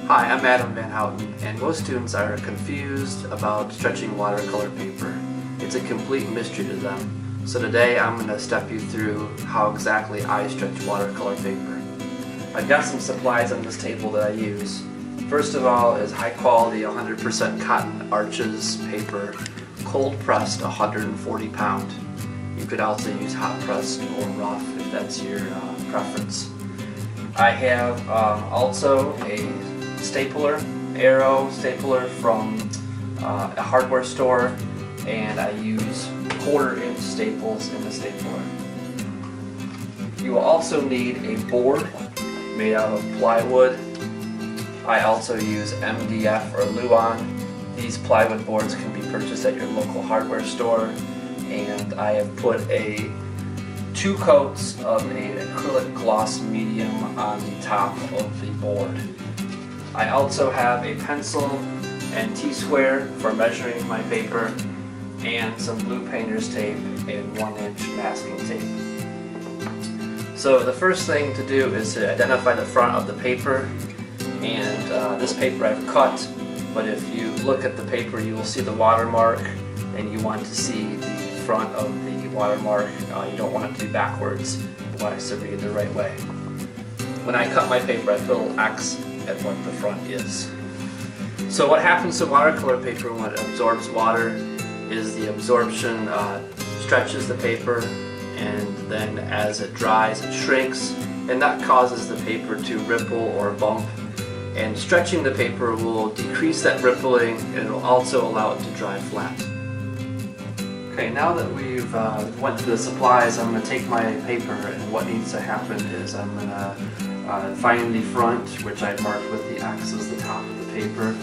Hi, I'm Adam Van Houten, and most students are confused about stretching watercolor paper. It's a complete mystery to them. So today I'm going to step you through how exactly I stretch watercolor paper. I've got some supplies on this table that I use. First of all is high quality 100% cotton Arches paper, cold pressed 140 pound. You could also use hot pressed or rough if that's your preference. I have also a stapler, Arrow stapler from a hardware store, and I use 1/4 inch staples in the stapler. You will also need a board made out of plywood. I also use MDF or Luan. These plywood boards can be purchased at your local hardware store, and I have put 2 coats of an acrylic gloss medium on the top of the board. I also have a pencil and T-square for measuring my paper, and some blue painter's tape and 1-inch masking tape. So the first thing to do is to identify the front of the paper, and this paper I've cut, but if you look at the paper you will see the watermark, and you want to see the front of the watermark. You don't want it to be backwards. You want it to read the right way. When I cut my paper, I put a little X at what the front is. So what happens to watercolor paper when it absorbs water is the absorption stretches the paper, and then as it dries it shrinks, and that causes the paper to ripple or bump, and stretching the paper will decrease that rippling, and it will also allow it to dry flat. Okay, now that we've went through the supplies, I'm going to take my paper, and what needs to happen is I'm going to find the front, which I marked with the X as the top of the paper,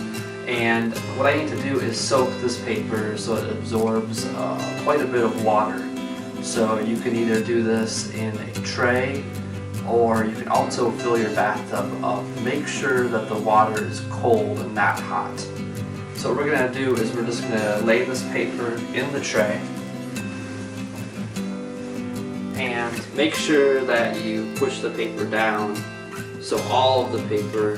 and what I need to do is soak this paper so it absorbs quite a bit of water. So you can either do this in a tray, or you can also fill your bathtub up. Make sure that the water is cold and not hot. So what we're going to do is we're just going to lay this paper in the tray, and make sure that you push the paper down so all of the paper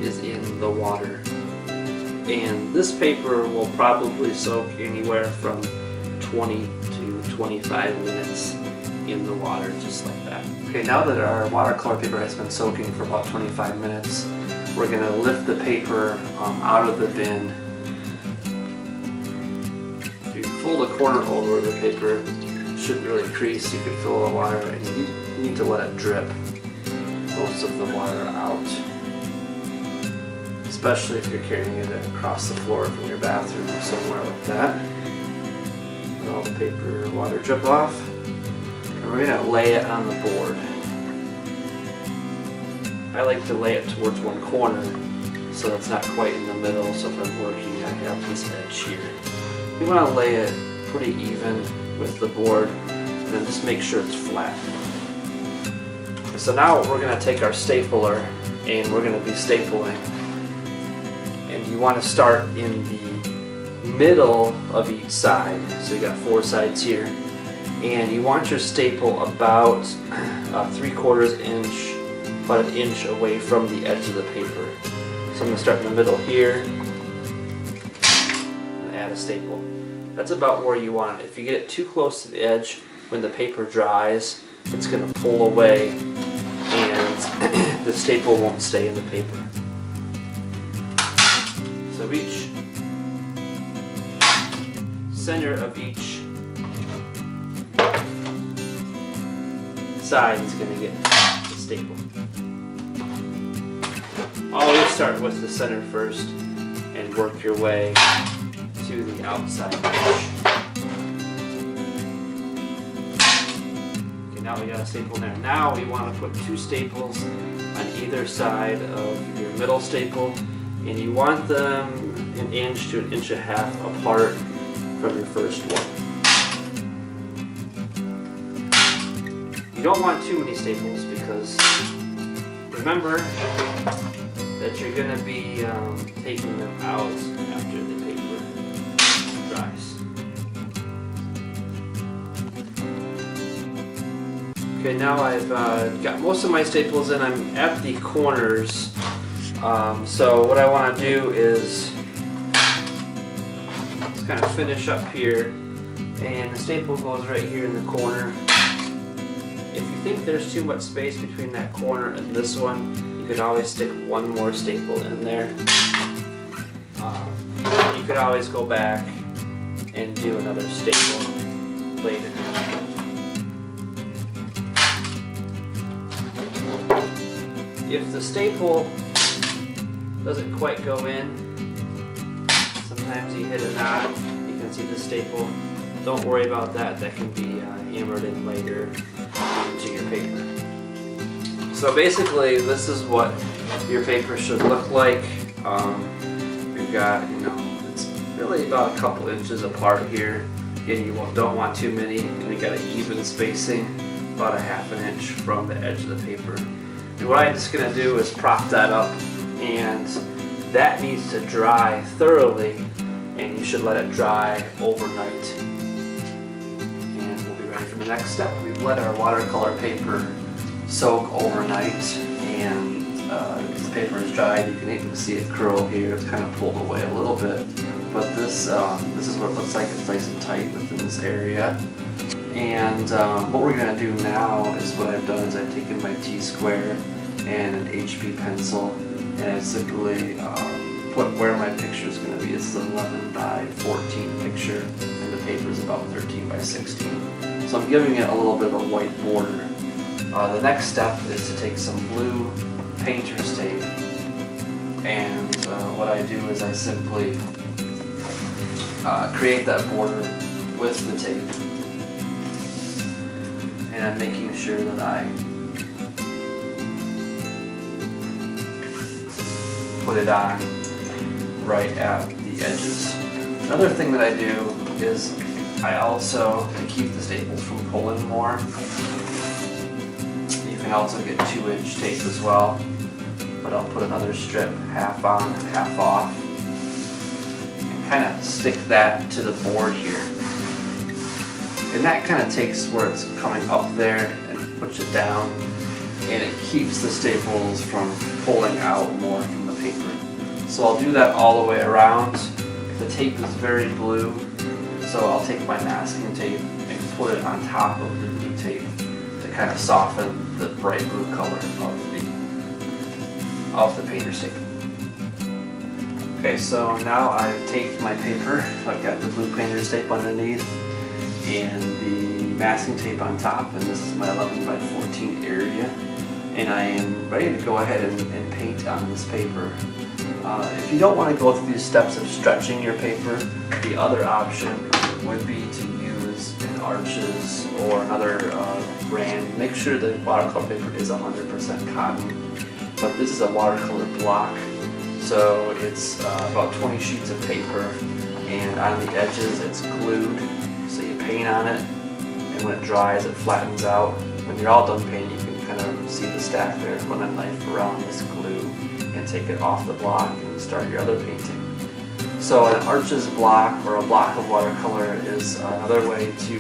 is in the water. And this paper will probably soak anywhere from 20 to 25 minutes in the water, just like that. Okay, now that our watercolor paper has been soaking for about 25 minutes, we're going to lift the paper out of the bin. If you fold a corner over, the paper shouldn't really crease. You can fill the water, and you need to let it drip most of the water out, especially if you're carrying it across the floor from your bathroom or somewhere like that. Let all the paper water drip off, and we're going to lay it on the board. I like to lay it towards one corner so it's not quite in the middle, so if I'm working I have this edge here. You want to lay it pretty even with the board, and then just make sure it's flat. So now we're going to take our stapler, and we're going to be stapling. And you want to start in the middle of each side. So you got 4 sides here, and you want your staple about 3/4 inch, about an inch away from the edge of the paper. So I'm going to start in the middle here and add a staple. That's about where you want it. If you get it too close to the edge, when the paper dries, it's going to pull away, and the staple won't stay in the paper. So each center of each side is going to get the staple. Always start with the center first and work your way to the outside edge. Okay, now we got a staple there. Now we want to put 2 staples on either side of your middle staple, and you want them 1 inch to 1.5 inches apart from your first one. You don't want too many staples, because remember that you're going to be taking them out after the paper dries. Okay, now I've got most of my staples in. I'm at the corners So what I want to do is just kind of finish up here, and the staple goes right here in the corner. If you think there's too much space between that corner and this one, you could always stick one more staple in there. You could always go back and do another staple later. If the staple doesn't quite go in, sometimes you hit a knot, you can see the staple. Don't worry about that, that can be hammered in later into your paper. So basically this is what your paper should look like. We've got, it's really about a couple inches apart here. Again, you don't want too many, and we got an even spacing, about a ½ inch from the edge of the paper. And what I'm just going to do is prop that up, and that needs to dry thoroughly, and you should let it dry overnight. And we'll be ready for the next step. We've let our watercolor paper soak overnight, and the paper is dried. You can even see it curl here. It's kind of pulled away a little bit, but this is what it looks like. It's nice and tight within this area. And what we're going to do now is what I've done is I've taken my T-square and an HB pencil, and I simply put where my picture is going to be. It's an 11 by 14 picture, and the paper is about 13 by 16. So I'm giving it a little bit of a white border. The next step is to take some blue painter's tape, and what I do is I simply create that border with the tape, and I'm making sure that I put it on right at the edges. Another thing that I do is I also, to keep the staples from pulling more, you can also get 2-inch tape as well, but I'll put another strip, half on, half off, and kind of stick that to the board here. And that kind of takes where it's coming up there and puts it down, and it keeps the staples from pulling out more from the paper. So I'll do that all the way around. The tape is very blue, so I'll take my masking tape and put it on top of the blue tape to kind of soften the bright blue color of the painter's tape. Okay, so now I've taped my paper. I've got the blue painter's tape underneath and the masking tape on top, and this is my 11 by 14 area, and I am ready to go ahead and paint on this paper. If you don't want to go through these steps of stretching your paper, the other option would be to use an Arches or another brand. Make sure the watercolor paper is 100% cotton, but this is a watercolor block, so it's about 20 sheets of paper, and on the edges it's glued. So you paint on it, and when it dries it flattens out. When you're all done painting, you can kind of see the stack there. Run a knife around this glue and take it off the block and start your other painting. So an Arches block or a block of watercolor is another way to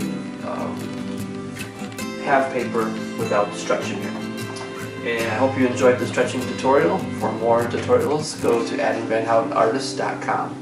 have paper without stretching it. And I hope you enjoyed the stretching tutorial. For more tutorials, go to adamvanhoutenartist.com.